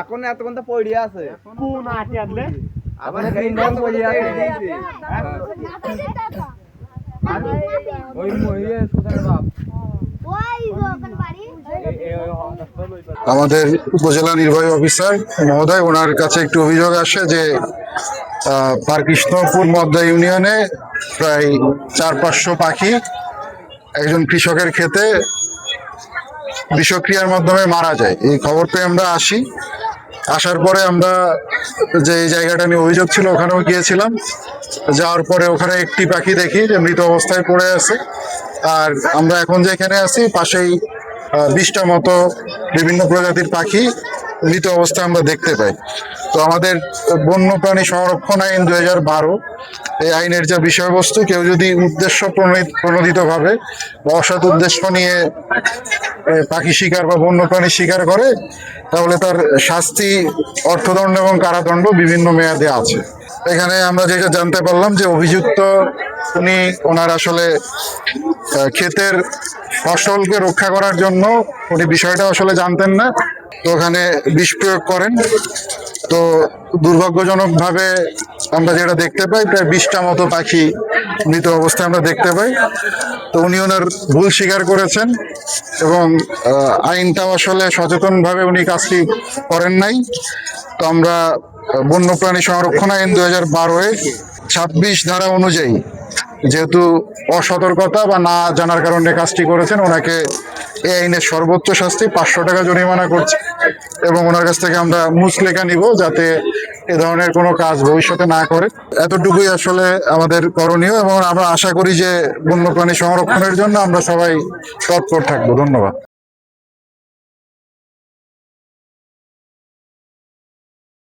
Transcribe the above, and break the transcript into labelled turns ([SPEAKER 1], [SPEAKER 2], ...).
[SPEAKER 1] এখন এতক্ষণ তো পড়িয়া আছে
[SPEAKER 2] কোন আটি আদলে
[SPEAKER 1] আবার তিনজন পড়িয়া আছে ওই মহিলা সুদার বাপ
[SPEAKER 3] আমাদের উপজেলা নির্বাহী অফিসার মহোদয়, ওনার কাছে একটু অভিযোগ আসে যে পারকৃষ্ণপুর মধ্যা ইউনিয়নে প্রায় 400-500 পাখি একজন কৃষকের ক্ষেতে বিষক্রিয়ার মাধ্যমে মারা যায়। এই খবর পেয়ে আমরা আসার পরে আমরা যে জায়গাটা নিয়ে অভিযোগ ছিল ওখানেও গিয়েছিলাম। যাওয়ার পরে ওখানে একটি পাখি দেখি যে মৃত অবস্থায় পড়ে আছে। আর আমরা এখন যেখানে আছি পাশেই 20টা মতো বিভিন্ন প্রজাতির পাখি মৃত অবস্থায় আমরা দেখতে পাই। তো আমাদের বন্যপ্রাণী সংরক্ষণ আইন 2012, এই আইনের যে বিষয়বস্তু, কেউ যদি উদ্দেশ্য প্রণোদিতভাবে বা অসৎ উদ্দেশ্য নিয়ে পাখি শিকার বা বন্যপ্রাণী শিকার করে তাহলে তার শাস্তি অর্থদণ্ড এবং কারাদণ্ড বিভিন্ন মেয়াদে আছে। এখানে আমরা যেটা জানতে পারলাম যে অভিযুক্ত ওনার আসলে ক্ষেতের ফসলকে রক্ষা করার জন্য উনি বিষয়টা আসলে জানতেন না, তো ওখানে বিষ প্রয়োগ করেন। তো দুর্ভাগ্যজনকভাবে আমরা যেটা দেখতে পাই প্রায় 20টা মতো পাখি মৃত অবস্থায় আমরা দেখতে পাই। তো উনি ওনার ভুল স্বীকার করেছেন এবং আইনটাও আসলে সচেতনভাবে উনি কাজটি করেন নাই। তো আমরা বন্যপ্রাণী সংরক্ষণ আইন 2012-এর 26 ধারা অনুযায়ী যেহেতু অসতর্কতা বা না জানার কারণে কাজটি করেছেন, ওনাকে এই আইনের সর্বোচ্চ শাস্তি 500 টাকা জরিমানা করছে এবং ওনার কাছ থেকে আমরা মুচলেখা নিব যাতে এ ধরনের কোনো কাজ ভবিষ্যতে না করে। এতটুকুই আসলে আমাদের করণীয় এবং আমরা আশা করি যে বন্যপ্রাণী সংরক্ষণের জন্য আমরা সবাই তৎপর থাকবো। ধন্যবাদ।